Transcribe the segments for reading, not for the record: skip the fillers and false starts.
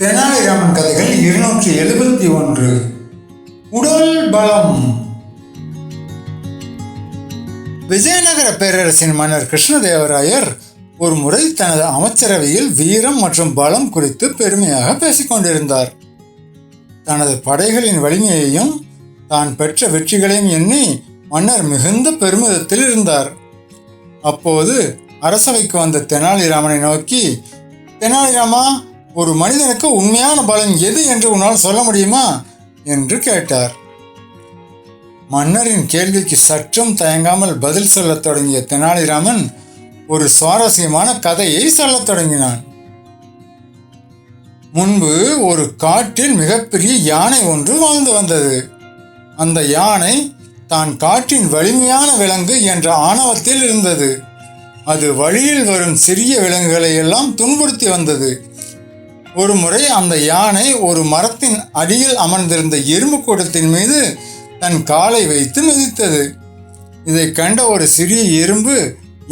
தெனாலிராமன் கதைகள் 271. உடல் பலம். விஜயநகர பேரரசின் மன்னர் கிருஷ்ணதேவராயர் ஒரு முறை தனது அமைச்சரவையில் வீரம் மற்றும் பலம் குறித்து பெருமையாக பேசிக்கொண்டிருந்தார். தனது படைகளின் வலிமையையும் தான் பெற்ற வெற்றிகளையும் எண்ணி மன்னர் மிகுந்த பெருமிதத்தில் இருந்தார். அப்போது அரசவைக்கு வந்த தெனாலிராமனை நோக்கி, தெனாலிராமா, ஒரு மனிதனுக்கு உண்மையான பலம் எது என்று உன்னால் சொல்ல முடியுமா என்று கேட்டார். மன்னரின் கேள்விக்கு சற்றும் தயங்காமல் பதில் சொல்லத் தொடங்கிய தெனாலிராமன் ஒரு சுவாரஸ்யமான கதையை சொல்லத் தொடங்கினான். முன்பு ஒரு காட்டில் மிகப்பெரிய யானை ஒன்று வாழ்ந்து வந்தது. அந்த யானை தான் காட்டின் வலிமையான விலங்கு என்ற ஆணவத்தில் இருந்தது. அது வழியில் வரும் சிறிய விலங்குகளை எல்லாம் துன்புறுத்தி வந்தது. ஒரு முறை அந்த யானை ஒரு மரத்தின் அடியில் அமர்ந்திருந்த எறும்பு கூட்டத்தின் மீது தன் காலை வைத்து மிதித்தது. இதை கண்ட ஒரு சிறிய எறும்பு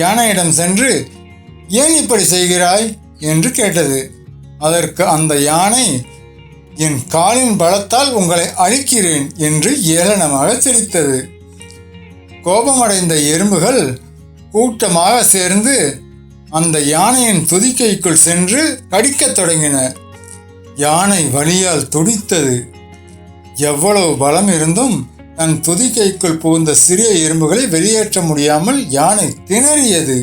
யானையிடம் சென்று, ஏன் இப்படி செய்கிறாய் என்று கேட்டது. அதற்கு அந்த யானை, என் காலின் பலத்தால் உங்களை அழிக்கிறேன் என்று ஏளனமாக சிரித்தது. கோபமடைந்த எறும்புகள் கூட்டமாக சேர்ந்து அந்த யானையின் துதிக்கைக்குள் சென்று கடிக்கத் தொடங்கின. யானை வலியால் துடித்தது. எவ்வளவு பலம் இருந்தும் தன் துதிக்கைக்குள் புகுந்த சிறிய எறும்புகளை வெளியேற்ற முடியாமல் யானை திணறியது.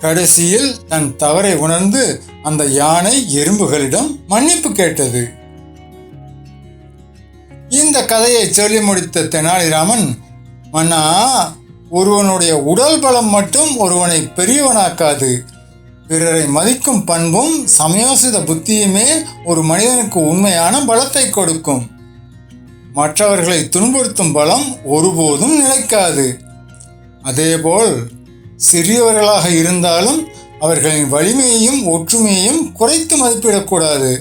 கடைசியில் தன் தவறை உணர்ந்து அந்த யானை எறும்புகளிடம் மன்னிப்பு கேட்டது. இந்த கதையை சொல்லி முடித்த தெனாலிராமன், மன்னா, ஒருவனுடைய உடல் பலம் மட்டும் ஒருவனை பெரியவனாக்காது. பிறரை மதிக்கும் பண்பும் சமயோசித புத்தியுமே ஒரு மனிதனுக்கு உண்மையான பலத்தை கொடுக்கும். மற்றவர்களை துன்புறுத்தும் பலம் ஒருபோதும் நிலைக்காது. அதேபோல் சிறியவர்களாக இருந்தாலும் அவர்களின் வலிமையையும் ஒற்றுமையையும் குறைத்து மதிப்பிடக்கூடாது.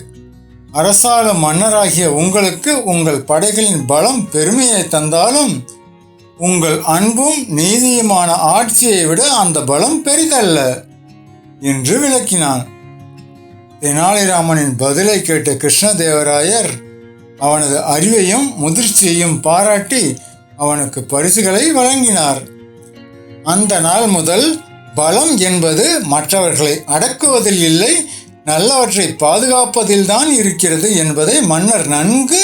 அரசாளும் மன்னராகிய உங்களுக்கு உங்கள் படைகளின் பலம் பெருமையை தந்தாலும் உங்கள் அன்பும் நீதியுமான ஆட்சியை விட அந்த பலம் பெரிதல்ல என்று விளக்கினான். தெனாலிராமனின் பதிலை கேட்ட கிருஷ்ணதேவராயர் அவனது அறிவையும் முதிர்ச்சியையும் பாராட்டி அவனுக்கு பரிசுகளை வழங்கினார். அந்த நாள் முதல் பலம் என்பது மற்றவர்களை அடக்குவதில் இல்லை, நல்லவற்றை பாதுகாப்பதில்தான் இருக்கிறது என்பதை மன்னர் நன்கு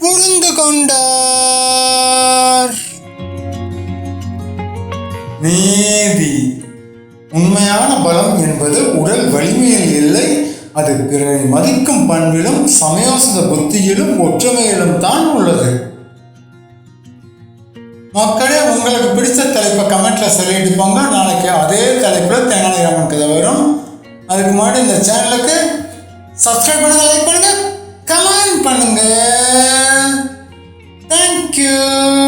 புரிந்து கொண்டார். நீதி. உண்மையான பலம் என்பது உடல் வலிமையில் இல்லை, அது பிறரை மதிக்கும் பண்பிலும் சமயோசித புத்தியிலும் ஒற்றுமையிலும் தான் உள்ளது. மக்களே, உங்களுக்கு பிடிச்ச தலைப்பை கமெண்ட்ல சொல்லிட்டு போங்க. நாளைக்கு அதே தலைப்புல தெனாலிராமன் கதை வரும். அதுக்கு முன்னாடி இந்த சேனலுக்கு சப்ஸ்கிரைப் பண்ணுங்க, லைக் பண்ணுங்க, கமெண்ட் பண்ணுங்க. Thank you.